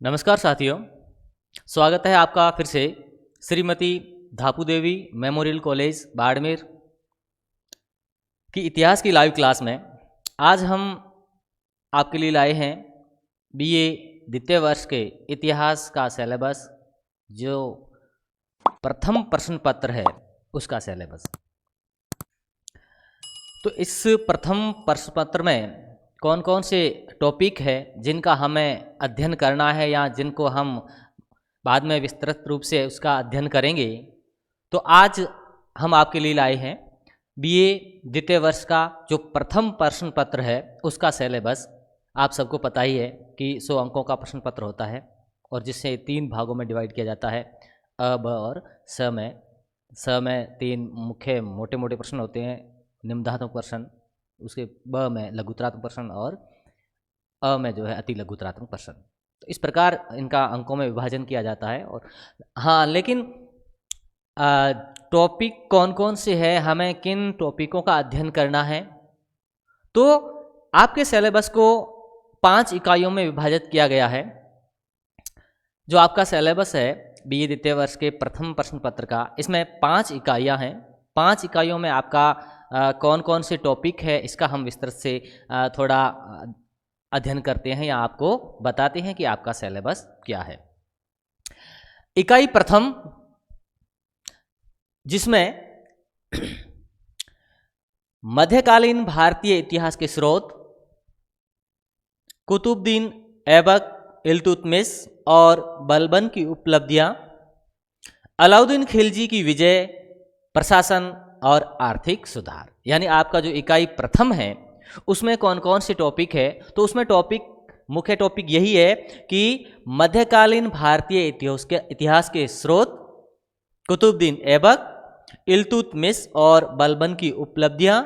नमस्कार साथियों, स्वागत है आपका फिर से श्रीमती धापू देवी मेमोरियल कॉलेज बाड़मेर की इतिहास की लाइव क्लास में। आज हम आपके लिए लाए हैं बीए द्वितीय वर्ष के इतिहास का सिलेबस, जो प्रथम प्रश्न पत्र है उसका सिलेबस। तो इस प्रथम प्रश्न पत्र में कौन कौन से टॉपिक है जिनका हमें अध्ययन करना है या जिनको हम बाद में विस्तृत रूप से उसका अध्ययन करेंगे। तो आज हम आपके लिए लाए हैं बीए द्वितीय वर्ष का जो प्रथम प्रश्न पत्र है उसका सिलेबस। आप सबको पता ही है कि 100 अंकों का प्रश्न पत्र होता है और जिससे 3 भागों में डिवाइड किया जाता है, अ, ब और स में। स में 3 मुख्य मोटे मोटे प्रश्न होते हैं, निम्नात्मक प्रश्न, उसके ब में लघुतरात्मक प्रश्न और अ में जो है अति लघुतरात्मक प्रश्न। तो इस प्रकार इनका अंकों में विभाजन किया जाता है। और हाँ, लेकिन टॉपिक कौन कौन से है, हमें किन टॉपिकों का अध्ययन करना है, तो आपके सिलेबस को 5 इकाइयों में विभाजित किया गया है। जो आपका सिलेबस है बीए द्वितीय वर्ष के प्रथम प्रश्न पत्र का, इसमें 5 इकाइयाँ हैं। 5 इकाइयों में आपका कौन कौन से टॉपिक है इसका हम विस्तृत से थोड़ा अध्ययन करते हैं या आपको बताते हैं कि आपका सिलेबस क्या है। इकाई प्रथम, जिसमें मध्यकालीन भारतीय इतिहास के स्रोत, कुतुबुद्दीन ऐबक, इल्तुतमिश और बलबन की उपलब्धियां, अलाउद्दीन खिलजी की विजय, प्रशासन और आर्थिक सुधार, यानी आपका जो इकाई प्रथम है उसमें कौन कौन से टॉपिक है। तो उसमें मुख्य टॉपिक यही है कि मध्यकालीन भारतीय इतिहास के स्रोत, कुतुबुद्दीन ऐबक, इल्तुतमिश और बलबन की उपलब्धियां,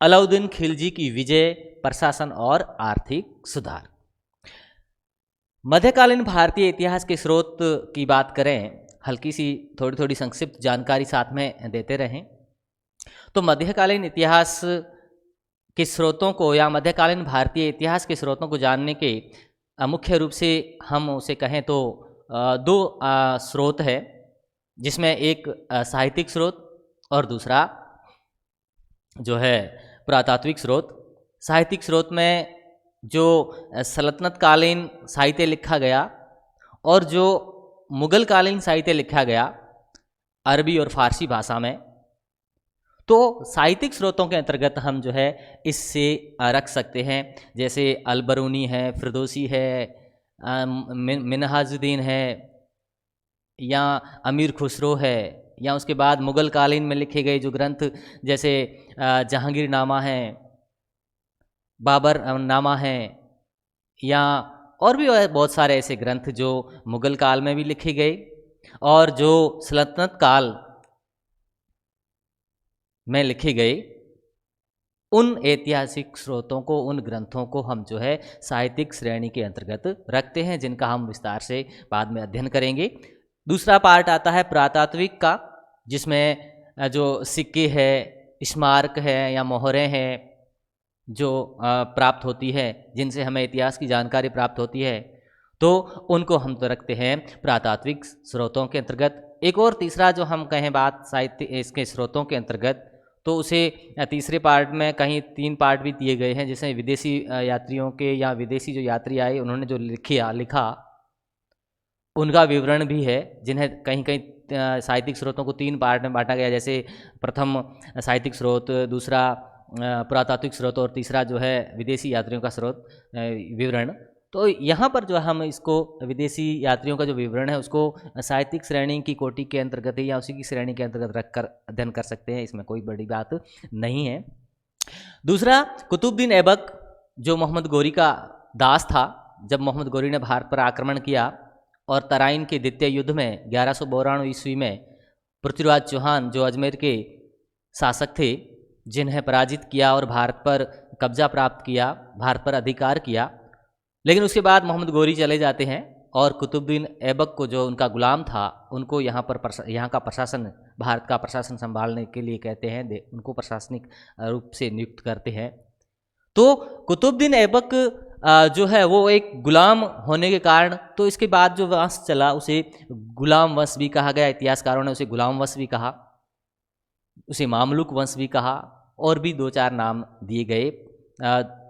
अलाउद्दीन खिलजी की विजय, प्रशासन और आर्थिक सुधार। मध्यकालीन भारतीय इतिहास के स्रोत की बात करें, हल्की सी थोड़ी थोड़ी संक्षिप्त जानकारी साथ में देते रहें। तो मध्यकालीन इतिहास के स्रोतों को या मध्यकालीन भारतीय इतिहास के स्रोतों को जानने के मुख्य रूप से हम उसे कहें तो 2 स्रोत है, जिसमें एक साहित्यिक स्रोत और दूसरा जो है पुरातात्विक स्रोत। साहित्यिक स्रोत में जो सल्तनत कालीन साहित्य लिखा गया और जो मुगल कालीन साहित्य लिखा गया अरबी और फारसी भाषा में, तो साहित्यिक स्रोतों के अंतर्गत हम जो है इससे रख सकते हैं। जैसे अलबरूनी है, फिरदौसी है, मिनहाजुद्दीन है, या अमीर खुसरो है, या उसके बाद मुगल कालीन में लिखे गए जो ग्रंथ जैसे जहांगीर नामा है, बाबर नामा है, या और भी बहुत सारे ऐसे ग्रंथ जो मुगल काल में भी लिखे गए और जो सल्तनत काल में लिखे गए, उन ऐतिहासिक स्रोतों को, उन ग्रंथों को हम जो है साहित्यिक श्रेणी के अंतर्गत रखते हैं, जिनका हम विस्तार से बाद में अध्ययन करेंगे। दूसरा पार्ट आता है पुरातात्विक का, जिसमें जो सिक्के है, स्मारक है या मोहरें हैं जो प्राप्त होती है, जिनसे हमें इतिहास की जानकारी प्राप्त होती है, तो उनको हम तो रखते हैं पुरातात्विक स्रोतों के अंतर्गत। एक और तीसरा जो हम कहें बात साहित्य इसके स्रोतों के अंतर्गत, तो उसे तीसरे पार्ट में कहीं 3 पार्ट भी दिए गए हैं, जिसमें विदेशी यात्रियों के या विदेशी जो यात्री आए उन्होंने जो लिखा उनका विवरण भी है, जिन्हें कहीं कहीं साहित्यिक स्रोतों को 3 पार्ट में बांटा गया। जैसे प्रथम साहित्यिक स्रोत, दूसरा पुरातात्विक स्रोत और तीसरा जो है विदेशी यात्रियों का स्रोत विवरण। तो यहाँ पर जो हम इसको विदेशी यात्रियों का जो विवरण है उसको साहित्यिक श्रेणी की कोटि के अंतर्गत या उसी की श्रेणी के अंतर्गत रखकर अध्ययन कर सकते हैं, इसमें कोई बड़ी बात नहीं है। दूसरा, कुतुबुद्दीन ऐबक जो मोहम्मद गोरी का दास था, जब मोहम्मद गोरी ने भारत पर आक्रमण किया और तराइन के द्वितीय युद्ध में 1192 ईस्वी में पृथ्वीराज चौहान जो अजमेर के शासक थे, जिन्हें पराजित किया और भारत पर कब्जा प्राप्त किया, भारत पर अधिकार किया। लेकिन उसके बाद मोहम्मद गोरी चले जाते हैं और कुतुबुद्दीन ऐबक को, जो उनका गुलाम था, उनको यहाँ का प्रशासन, भारत का प्रशासन संभालने के लिए कहते हैं, उनको प्रशासनिक रूप से नियुक्त करते हैं। तो कुतुबुद्दीन ऐबक जो है वो एक गुलाम होने के कारण, तो इसके बाद जो वंश चला उसे गुलाम वंश भी कहा गया, इतिहासकारों ने उसे गुलाम वंश भी कहा, उसे मामलुक वंश भी कहा, और भी 2-4 नाम दिए गए।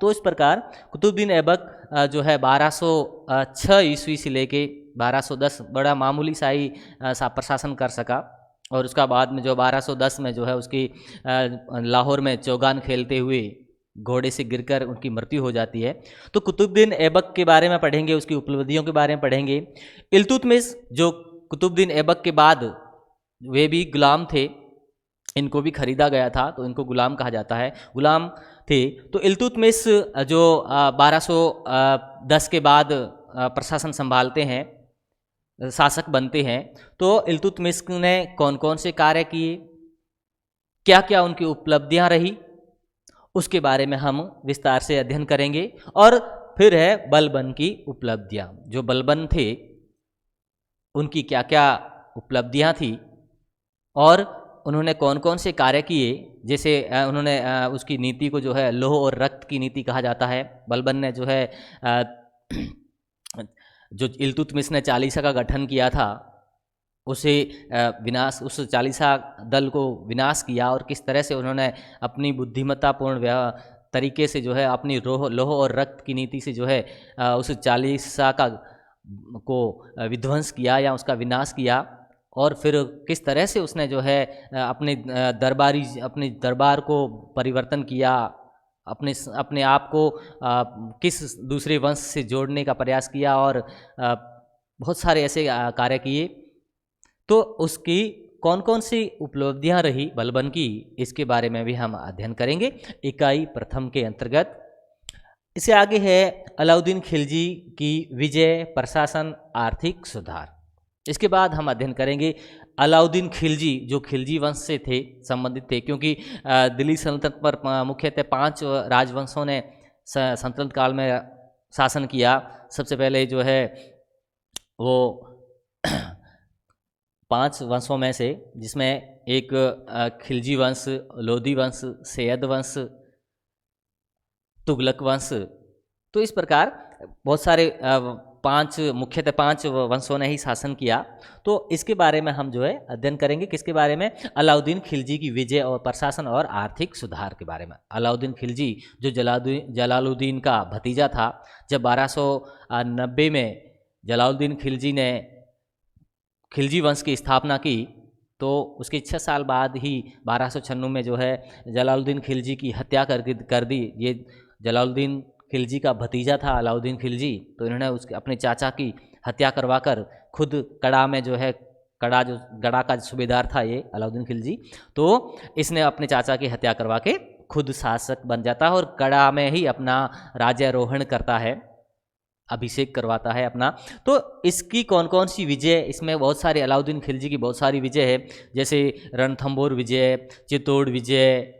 तो इस प्रकार कुतुबुद्दीन ऐबक जो है 1206 ईस्वी से लेके 1210 बड़ा मामूली सा ही प्रशासन कर सका, और उसका बाद में जो 1210 में जो है उसकी लाहौर में चौगान खेलते हुए घोड़े से गिरकर उनकी मृत्यु हो जाती है। तो कुतुबुद्दीन ऐबक के बारे में पढ़ेंगे, उसकी उपलब्धियों के बारे में पढ़ेंगे। इल्तुतमिश जो कुतुबुद्दीन ऐबक के बाद वे भी गुलाम थे, इनको भी खरीदा गया था, तो इनको गुलाम कहा जाता है, गुलाम थे। तो इल्तुतमिश जो 1210 के बाद प्रशासन संभालते हैं, शासक बनते हैं, तो इल्तुतमिश ने कौन कौन से कार्य किए, क्या क्या उनकी उपलब्धियां रही, उसके बारे में हम विस्तार से अध्ययन करेंगे। और फिर है बलबन की उपलब्धियां, जो बलबन थे उनकी क्या क्या उपलब्धियां थी और उन्होंने कौन कौन से कार्य किए। जैसे उन्होंने उसकी नीति को जो है लौह और रक्त की नीति कहा जाता है। बलबन ने जो है जो इल्तुतमिश ने चालीसा का गठन किया था, उसे विनाश, उस चालीसा दल को विनाश किया, और किस तरह से उन्होंने अपनी बुद्धिमत्तापूर्ण तरीके से जो है अपनी लौह और रक्त की नीति से जो है उस चालीसा को विध्वंस किया या उसका विनाश किया, और फिर किस तरह से उसने जो है अपने दरबार को परिवर्तन किया, अपने आप को किस दूसरे वंश से जोड़ने का प्रयास किया, और बहुत सारे ऐसे कार्य किए। तो उसकी कौन कौन सी उपलब्धियां रही बलबन की, इसके बारे में भी हम अध्ययन करेंगे इकाई प्रथम के अंतर्गत। इससे आगे है अलाउद्दीन खिलजी की विजय, प्रशासन, आर्थिक सुधार। इसके बाद हम अध्ययन करेंगे अलाउद्दीन खिलजी, जो खिलजी वंश से थे, संबंधित थे, क्योंकि दिल्ली सल्तनत पर मुख्यतः 5 राजवंशों ने सल्तनत काल में शासन किया। सबसे पहले जो है वो 5 वंशों में से, जिसमें एक खिलजी वंश, लोधी वंश, सैयद वंश, तुगलक वंश। तो इस प्रकार बहुत सारे मुख्यतः 5 वंशों ने ही शासन किया। तो इसके बारे में हम जो है अध्ययन करेंगे, किसके बारे में, अलाउद्दीन खिलजी की विजय और प्रशासन और आर्थिक सुधार के बारे में। अलाउद्दीन खिलजी जो जलालुद्दीन का भतीजा था, जब 1290 में जलालुद्दीन खिलजी ने खिलजी वंश की स्थापना की, तो उसके 6 साल बाद ही 1296 में जो है जलालुद्दीन खिलजी की हत्या कर दी। ये जलालुद्दीन खिलजी का भतीजा था अलाउद्दीन खिलजी, तो इन्होंने उसके अपने चाचा की हत्या करवाकर खुद कड़ा में जो है, गड़ा का सूबेदार था ये अलाउद्दीन खिलजी, तो इसने अपने चाचा की हत्या करवा के खुद शासक बन जाता है और कड़ा में ही अपना राज्यारोहण करता है, अभिषेक करवाता है अपना। तो इसकी कौन कौन सी विजय, इसमें बहुत सारी अलाउद्दीन खिलजी की बहुत सारी विजय है, जैसे रणथंभौर विजय, चित्तौड़ विजय,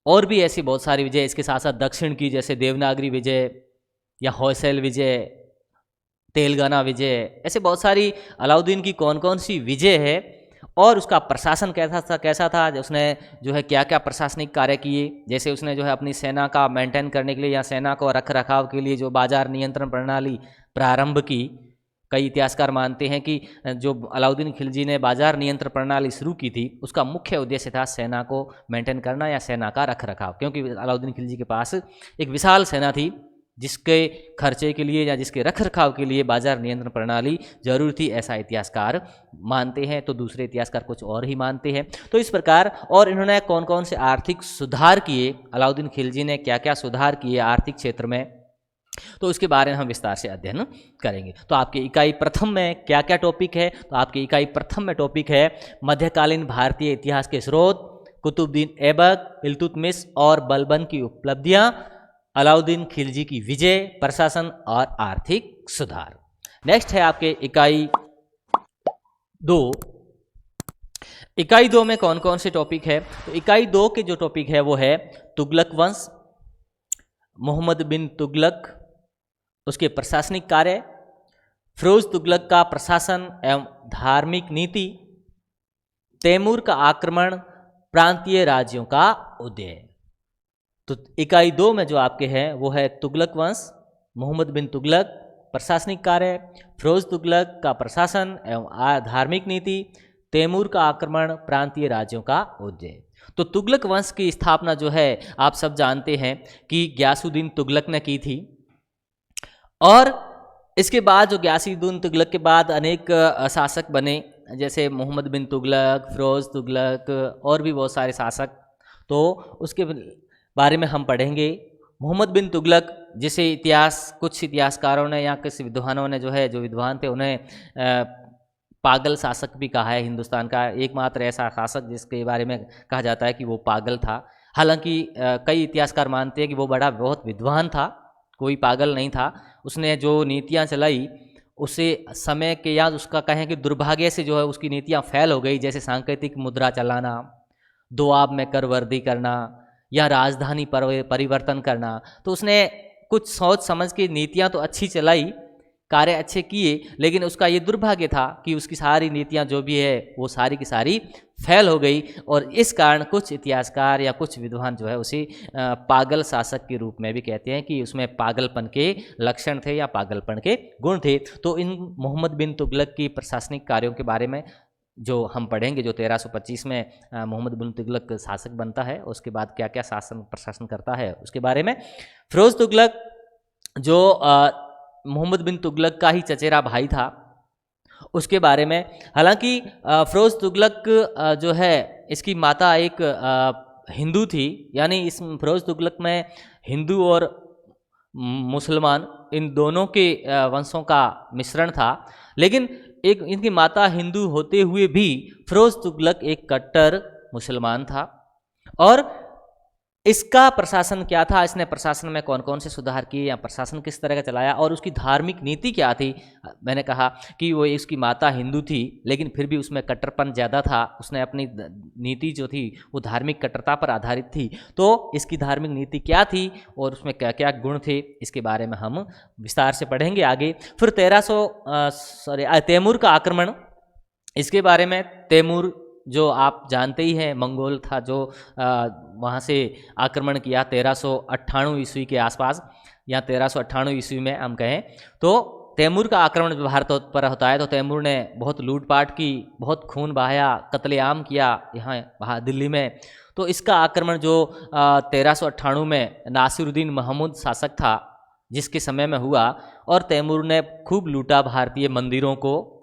और भी ऐसी बहुत सारी विजय। इसके साथ साथ दक्षिण की जैसे देवनागरी विजय या होयसल विजय, तेलंगाना विजय, ऐसे बहुत सारी अलाउद्दीन की कौन कौन सी विजय है, और उसका प्रशासन कैसा था, उसने जो है क्या क्या प्रशासनिक कार्य किए। जैसे उसने जो है अपनी सेना का मेंटेन करने के लिए या सेना को रख रखाव के लिए जो बाजार नियंत्रण प्रणाली प्रारंभ की। कई इतिहासकार मानते हैं कि जो अलाउद्दीन खिलजी ने बाजार नियंत्रण प्रणाली शुरू की थी, उसका मुख्य उद्देश्य था सेना को मेंटेन करना या सेना का रख रखाव, क्योंकि अलाउद्दीन खिलजी के पास एक विशाल सेना थी, जिसके खर्चे के लिए या जिसके रख रखाव के लिए बाजार नियंत्रण प्रणाली जरूरी थी, ऐसा इतिहासकार मानते हैं। तो दूसरे इतिहासकार कुछ और ही मानते हैं। तो इस प्रकार, और इन्होंने कौन कौन से आर्थिक सुधार किए, अलाउद्दीन खिलजी ने क्या क्या सुधार किए आर्थिक क्षेत्र में, तो उसके बारे में हम विस्तार से अध्ययन करेंगे। तो आपकी इकाई प्रथम में क्या क्या टॉपिक है, तो आपकी इकाई प्रथम में टॉपिक है मध्यकालीन भारतीय इतिहास के स्रोत, कुतुबुद्दीन ऐबक, इल्तुतमिश और बलबन की उपलब्धियां, अलाउद्दीन खिलजी की विजय, प्रशासन और आर्थिक सुधार। नेक्स्ट है आपके इकाई 2। इकाई 2 में कौन कौन से टॉपिक है, तो इकाई 2 के जो टॉपिक है वो है तुगलक वंश, मोहम्मद बिन तुगलक, उसके प्रशासनिक कार्य, फिरोज तुगलक का प्रशासन एवं धार्मिक नीति, तैमूर का आक्रमण, प्रांतीय राज्यों का उदय। तो इकाई 2 में जो आपके हैं वो है तुगलक वंश, मोहम्मद बिन तुगलक प्रशासनिक कार्य, फिरोज तुगलक का प्रशासन एवं धार्मिक नीति, तैमूर का आक्रमण, प्रांतीय राज्यों का उदय। तो तुगलक वंश की स्थापना जो है आप सब जानते हैं कि गियासुद्दीन तुगलक ने की थी, और इसके बाद जो गियासुद्दीन तुगलक के बाद अनेक शासक बने, जैसे मोहम्मद बिन तुगलक, फिरोज तुगलक और भी बहुत सारे शासक, तो उसके बारे में हम पढ़ेंगे। मोहम्मद बिन तुगलक, जिसे कुछ इतिहासकारों ने या किसी विद्वानों ने जो विद्वान थे उन्हें पागल शासक भी कहा है। हिंदुस्तान का एकमात्र ऐसा शासक जिसके बारे में कहा जाता है कि वो पागल था। हालांकि कई इतिहासकार मानते हैं कि वो बहुत विद्वान था, कोई पागल नहीं था। उसने जो नीतियाँ चलाई उसे समय के या उसका कहें कि दुर्भाग्य से जो है उसकी नीतियाँ फैल हो गई, जैसे सांकेतिक मुद्रा चलाना, दोआब में कर वर्दी करना या राजधानी परिवर्तन करना। तो उसने कुछ सोच समझ के नीतियाँ तो अच्छी चलाई, कार्य अच्छे किए, लेकिन उसका ये दुर्भाग्य था कि उसकी सारी नीतियाँ जो भी है वो सारी की सारी फैल हो गई, और इस कारण कुछ इतिहासकार या कुछ विद्वान जो है उसे पागल शासक के रूप में भी कहते हैं कि उसमें पागलपन के लक्षण थे या पागलपन के गुण थे। तो इन मोहम्मद बिन तुगलक की प्रशासनिक कार्यों के बारे में जो हम पढ़ेंगे, जो 1325 में मोहम्मद बिन तुगलक शासक बनता है, उसके बाद क्या क्या प्रशासन करता है उसके बारे में। फिरोज तुगलक जो मोहम्मद बिन तुगलक का ही चचेरा भाई था, उसके बारे में। हालांकि फिरोज तुगलक जो है इसकी माता एक हिंदू थी, यानी इस फिरोज तुगलक में हिंदू और मुसलमान इन दोनों के वंशों का मिश्रण था। लेकिन एक इनकी माता हिंदू होते हुए भी फिरोज तुगलक एक कट्टर मुसलमान था। और इसका प्रशासन क्या था, इसने प्रशासन में कौन कौन से सुधार किए या प्रशासन किस तरह का चलाया, और उसकी धार्मिक नीति क्या थी। मैंने कहा कि वो इसकी माता हिंदू थी, लेकिन फिर भी उसमें कट्टरपन ज़्यादा था। उसने अपनी नीति जो थी वो धार्मिक कट्टरता पर आधारित थी। तो इसकी धार्मिक नीति क्या थी और उसमें क्या क्या गुण थे, इसके बारे में हम विस्तार से पढ़ेंगे आगे। फिर तैमूर का आक्रमण, इसके बारे में। तैमूर जो आप जानते ही हैं मंगोल था, जो वहाँ से आक्रमण किया 1398 ईस्वी के आसपास, या 1398 ईस्वी में हम कहें। तो तैमूर का आक्रमण भारत पर होता है, तो तैमूर ने बहुत लूटपाट की, बहुत खून बहाया, कत्लेआम किया यहाँ दिल्ली में। तो इसका आक्रमण जो 1398 में नासिरुद्दीन महमूद शासक था जिसके समय में हुआ, और तैमूर ने खूब लूटा भारतीय मंदिरों को,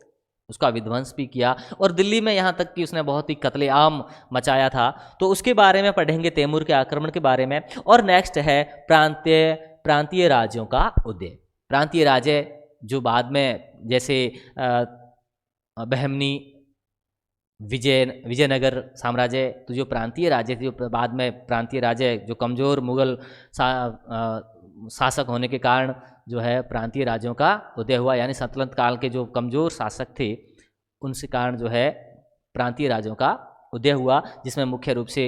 उसका विध्वंस भी किया, और दिल्ली में यहाँ तक कि उसने बहुत ही कत्लेआम मचाया था। तो उसके बारे में पढ़ेंगे, तैमूर के आक्रमण के बारे में। और नेक्स्ट है प्रांतीय राज्यों का उदय। प्रांतीय राज्य जो बाद में, जैसे बहमनी, विजयनगर साम्राज्य, तो जो प्रांतीय राज्य थे, जो बाद में प्रांतीय राज्य जो कमज़ोर मुगल शासक होने के कारण जो है प्रांतीय राज्यों का उदय हुआ, यानी सल्तनत काल के जो कमज़ोर शासक थे उनसे कारण जो है प्रांतीय राज्यों का उदय हुआ, जिसमें मुख्य रूप से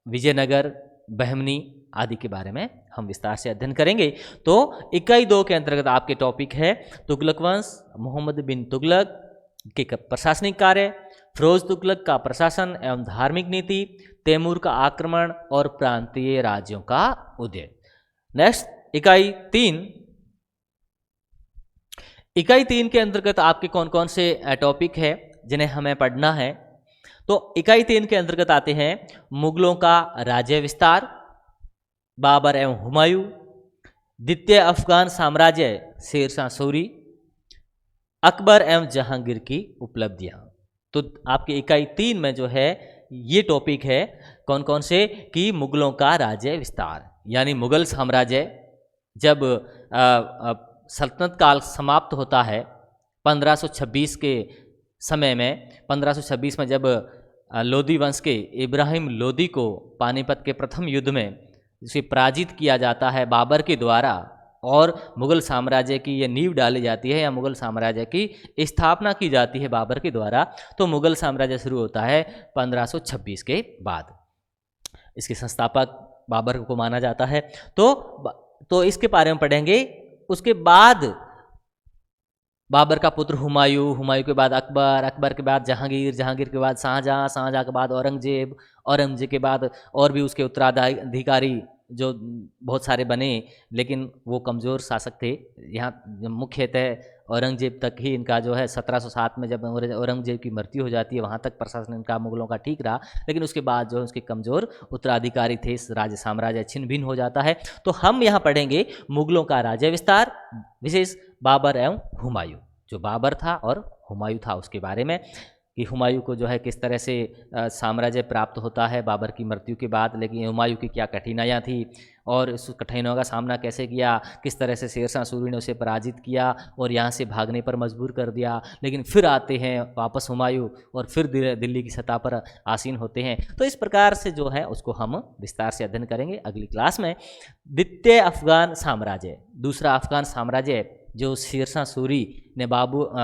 विजयनगर, बहमनी आदि के बारे में हम विस्तार से अध्ययन करेंगे। तो इकाई 2 के अंतर्गत आपके टॉपिक है तुगलक वंश, मोहम्मद बिन तुगलक के प्रशासनिक कार्य, फिरोज तुगलक का प्रशासन एवं धार्मिक नीति, तैमूर का आक्रमण और प्रांतीय राज्यों का उदय। नेक्स्ट इकाई 3। इकाई 3 के अंतर्गत आपके कौन कौन से टॉपिक है जिन्हें हमें पढ़ना है। तो इकाई 3 के अंतर्गत आते हैं मुगलों का राज्य विस्तार, बाबर एवं हुमायूं, द्वितीय अफगान साम्राज्य शेरशाह सूरी, अकबर एवं जहांगीर की उपलब्धियां। तो आपकी इकाई 3 में जो है ये टॉपिक है कौन कौन से, कि मुगलों का राज्य विस्तार, यानी मुगल साम्राज्य जब सल्तनत काल समाप्त होता है 1526 के समय में। 1526 में जब लोदी वंश के इब्राहिम लोदी को पानीपत के प्रथम युद्ध में उसे पराजित किया जाता है बाबर के द्वारा, और मुगल साम्राज्य की ये नींव डाली जाती है या मुगल साम्राज्य की स्थापना की जाती है बाबर के द्वारा। तो मुगल साम्राज्य शुरू होता है 1526 के बाद। इसके संस्थापक बाबर को माना जाता है। तो इसके बारे में पढ़ेंगे। उसके बाद बाबर का पुत्र हुमायूं, हुमायूं के बाद अकबर, अकबर के बाद जहांगीर, जहांगीर के बाद शाहजहां, शाहजहां के बाद औरंगजेब, औरंगजेब के बाद और भी उसके उत्तराधिकारी जो बहुत सारे बने, लेकिन वो कमज़ोर शासक थे। यहाँ मुख्यतः औरंगज़ेब तक ही इनका जो है 1707 में जब औरंगज़ेब की मृत्यु हो जाती है, वहाँ तक प्रशासन इनका मुग़लों का ठीक रहा, लेकिन उसके बाद जो है उसके कमज़ोर उत्तराधिकारी थे, इस राज्य साम्राज्य छिन्न भिन्न हो जाता है। तो हम यहाँ पढ़ेंगे मुग़लों का राज्य विस्तार, विशेष बाबर एवं हुमायूं। जो बाबर था और हुमायूं था उसके बारे में, कि हुमायूं को जो है किस तरह से साम्राज्य प्राप्त होता है बाबर की मृत्यु के बाद, लेकिन हुमायूं की क्या कठिनाइयाँ थी और उस कठिनाइयों का सामना कैसे किया, किस तरह से शेरशाह सूरी ने उसे पराजित किया और यहाँ से भागने पर मजबूर कर दिया, लेकिन फिर आते हैं वापस हुमायूं और फिर दिल्ली की सतह पर आसीन होते हैं। तो इस प्रकार से जो है उसको हम विस्तार से अध्ययन करेंगे अगली क्लास में। द्वितीय अफगान साम्राज्य, दूसरा अफगान साम्राज्य जो शेरशाह सूरी ने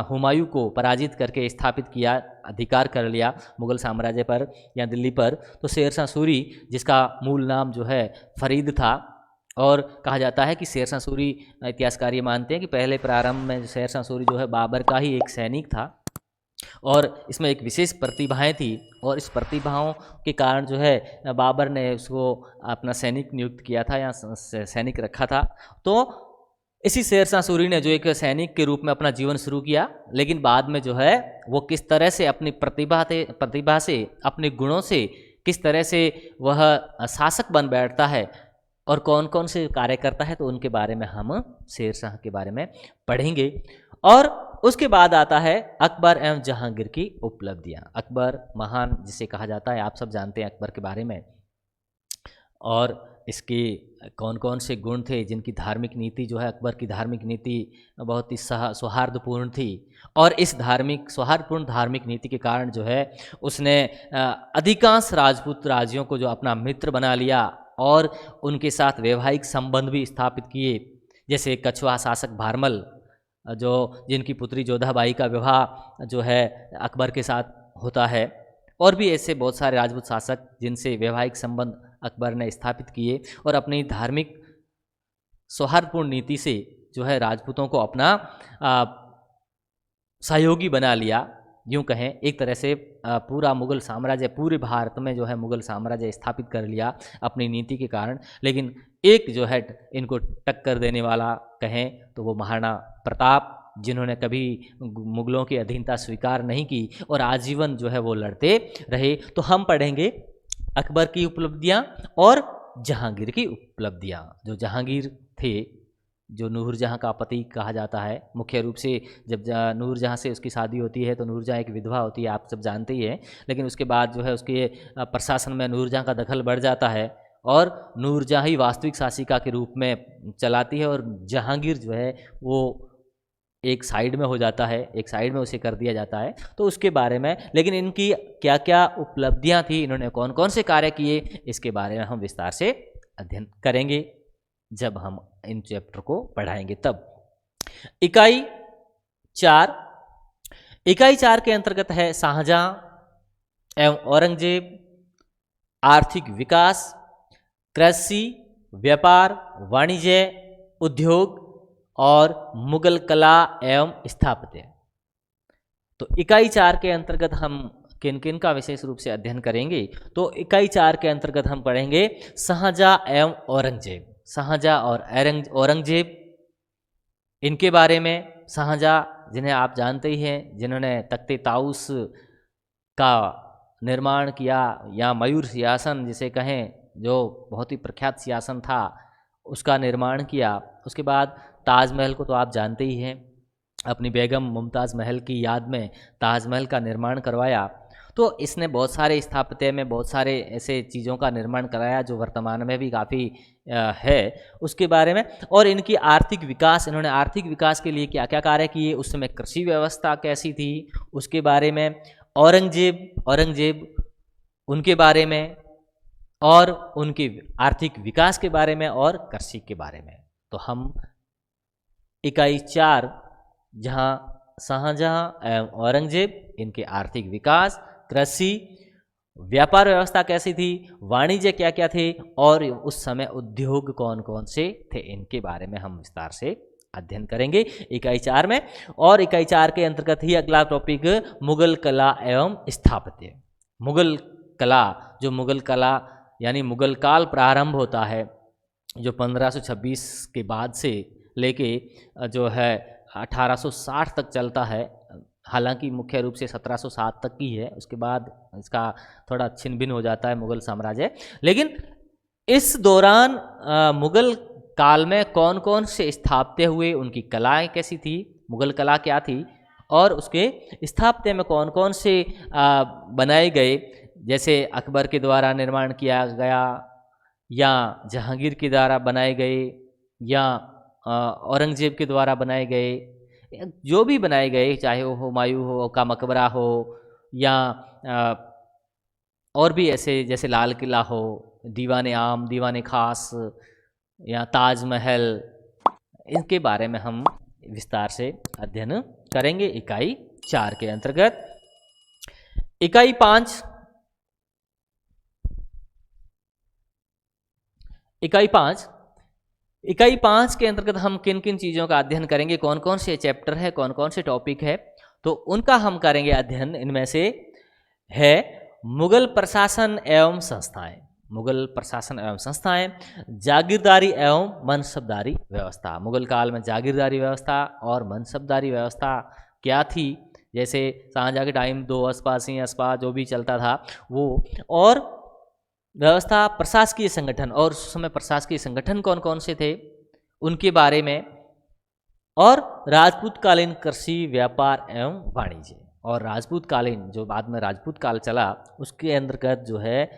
हुमायूं को पराजित करके स्थापित किया, अधिकार कर लिया मुग़ल साम्राज्य पर या दिल्ली पर। तो शेरशाह सूरी, जिसका मूल नाम जो है फरीद था, और कहा जाता है कि शेरशाह सूरी, इतिहासकार ये मानते हैं कि पहले प्रारंभ में शेरशाह सूरी जो है बाबर का ही एक सैनिक था और इसमें एक विशेष प्रतिभाएं थी, और इस प्रतिभाओं के कारण जो है बाबर ने उसको अपना सैनिक नियुक्त किया था या सैनिक रखा था। तो इसी शेरशाह सूरी ने जो एक सैनिक के रूप में अपना जीवन शुरू किया, लेकिन बाद में जो है वो किस तरह से अपनी प्रतिभा से, अपने गुणों से किस तरह से वह शासक बन बैठता है और कौन कौन से कार्य करता है, तो उनके बारे में हम शेरशाह के बारे में पढ़ेंगे। और उसके बाद आता है अकबर एवं जहांगीर की उपलब्धियाँ। अकबर महान जिसे कहा जाता है, आप सब जानते हैं अकबर के बारे में, और इसके कौन कौन से गुण थे, जिनकी धार्मिक नीति जो है, अकबर की धार्मिक नीति बहुत ही सौहार्दपूर्ण थी, और इस सौहार्दपूर्ण धार्मिक नीति के कारण जो है उसने अधिकांश राजपूत राज्यों को जो अपना मित्र बना लिया और उनके साथ वैवाहिक संबंध भी स्थापित किए। जैसे कछुआ शासक भारमल, जो जिनकी पुत्री जोधाबाई का विवाह जो है अकबर के साथ होता है, और भी ऐसे बहुत सारे राजपूत शासक जिनसे वैवाहिक संबंध अकबर ने स्थापित किए और अपनी धार्मिक सौहार्दपूर्ण नीति से जो है राजपूतों को अपना सहयोगी बना लिया। यूँ कहें एक तरह से पूरा मुग़ल साम्राज्य, पूरे भारत में जो है मुग़ल साम्राज्य स्थापित कर लिया अपनी नीति के कारण। लेकिन एक जो है इनको टक्कर देने वाला कहें तो वो महाराणा प्रताप, जिन्होंने कभी मुग़लों की अधीनता स्वीकार नहीं की और आजीवन जो है वो लड़ते रहे। तो हम पढ़ेंगे अकबर की उपलब्धियाँ और जहांगीर की उपलब्धियाँ। जो जहांगीर थे, जो नूरजहाँ का पति कहा जाता है, मुख्य रूप से जब नूरजहाँ से उसकी शादी होती है तो नूरजहाँ एक विधवा होती है, आप सब जानते ही हैं, लेकिन उसके बाद जो है उसके प्रशासन में नूरजहाँ का दखल बढ़ जाता है और नूरजहाँ ही वास्तविक शासिका के रूप में चलाती है और जहांगीर जो है वो एक साइड में हो जाता है, एक साइड में उसे कर दिया जाता है। तो उसके बारे में, लेकिन इनकी क्या क्या उपलब्धियां थी, इन्होंने कौन कौन से कार्य किए, इसके बारे में हम विस्तार से अध्ययन करेंगे जब हम इन चैप्टर को पढ़ाएंगे तब। इकाई 4 के अंतर्गत है शाहजहां एवं औरंगजेब, आर्थिक विकास, कृषि, व्यापार, वाणिज्य, उद्योग और मुगल कला एवं स्थापत्य। तो इकाई 4 के अंतर्गत हम किन किन का विशेष रूप से अध्ययन करेंगे, तो इकाई 4 के अंतर्गत हम पढ़ेंगे शाहजहां एवं औरंगजेब। शाहजहां और औरंगजेब, इनके बारे में। शाहजहां जिन्हें आप जानते ही हैं, जिन्होंने तख्ते ताउस का निर्माण किया या मयूर सिंहासन जिसे कहें, जो बहुत ही प्रख्यात सिंहासन था, उसका निर्माण किया। उसके बाद ताजमहल को तो आप जानते ही हैं, अपनी बेगम मुमताज़ महल की याद में ताजमहल का निर्माण करवाया। तो इसने बहुत सारे स्थापत्य में बहुत सारे ऐसे चीज़ों का निर्माण कराया जो वर्तमान में भी काफ़ी है, उसके बारे में। और इनकी आर्थिक विकास, इन्होंने आर्थिक विकास के लिए क्या क्या कार्य किए, उस समय कृषि व्यवस्था कैसी थी उसके बारे में। औरंगजेब उनके बारे में और उनके आर्थिक विकास के बारे में और कृषि के बारे में। तो हम इकाई 4 जहाँ शाहजहां एवं औरंगजेब, इनके आर्थिक विकास, कृषि, व्यापार व्यवस्था कैसी थी, वाणिज्य क्या क्या थे और उस समय उद्योग कौन कौन से थे, इनके बारे में हम विस्तार से अध्ययन करेंगे इकाई 4 में। और इकाई 4 के अंतर्गत ही अगला टॉपिक मुगल कला एवं स्थापत्य। मुगल कला, जो मुगल कला यानी मुगल काल प्रारंभ होता है, जो 1526 के बाद से लेके जो है 1860 तक चलता है। हालांकि मुख्य रूप से 1707 तक की है, उसके बाद इसका थोड़ा छिन्न भिन्न हो जाता है मुगल साम्राज्य। लेकिन इस दौरान मुगल काल में कौन कौन से स्थापत्य हुए, उनकी कलाएं कैसी थी, मुगल कला क्या थी, और उसके स्थापत्य में कौन कौन से बनाए गए, जैसे अकबर के द्वारा निर्माण किया गया या जहांगीर के द्वारा बनाए गए या औरंगजेब के द्वारा बनाए गए, जो भी बनाए गए, चाहे वो हुमायूं हो का मकबरा हो या और भी ऐसे जैसे लाल किला हो, दीवाने आम, दीवाने खास या ताजमहल, इनके बारे में हम विस्तार से अध्ययन करेंगे इकाई 4 के अंतर्गत। इकाई 5 इकाई 5 के अंतर्गत हम किन किन चीज़ों का अध्ययन करेंगे, कौन कौन से चैप्टर है, कौन कौन से टॉपिक है, तो उनका हम करेंगे अध्ययन। इनमें से है मुगल प्रशासन एवं संस्थाएं, मुगल प्रशासन एवं संस्थाएं, जागीरदारी एवं मनसबदारी व्यवस्था। मुगल काल में जागीरदारी व्यवस्था और मनसबदारी व्यवस्था क्या थी, जैसे शाहजहाँ के टाइम 2 अस्पासी अस्पा जो भी चलता था वो, और व्यवस्था, प्रशासकीय संगठन, और उस समय प्रशासकीय संगठन कौन कौन से थे उनके बारे में, और राजपूत कालीन कृषि, व्यापार एवं वाणिज्य। और राजपूत कालीन जो बाद में राजपूत काल चला उसके अंतर्गत जो है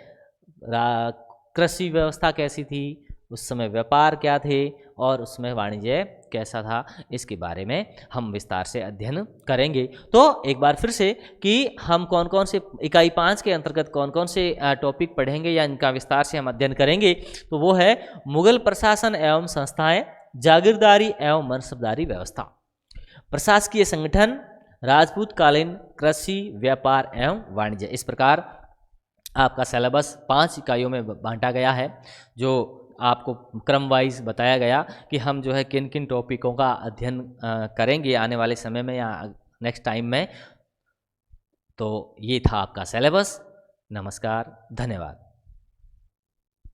कृषि व्यवस्था कैसी थी, उस समय व्यापार क्या थे और उसमें वाणिज्य कैसा था, इसके बारे में हम विस्तार से अध्ययन करेंगे। तो एक बार फिर से कि हम कौन कौन से इकाई 5 के अंतर्गत कौन कौन से टॉपिक पढ़ेंगे या इनका विस्तार से हम अध्ययन करेंगे, तो वो है मुगल प्रशासन एवं संस्थाएं, जागीरदारी एवं मनसबदारी व्यवस्था, प्रशासकीय संगठन, राजपूत कालीन कृषि, व्यापार एवं वाणिज्य। इस प्रकार आपका सिलेबस 5 इकाइयों में बांटा गया है, जो आपको क्रम वाइज बताया गया कि हम जो है किन किन टॉपिकों का अध्ययन करेंगे आने वाले समय में या नेक्स्ट टाइम में। तो ये था आपका सिलेबस। नमस्कार, धन्यवाद।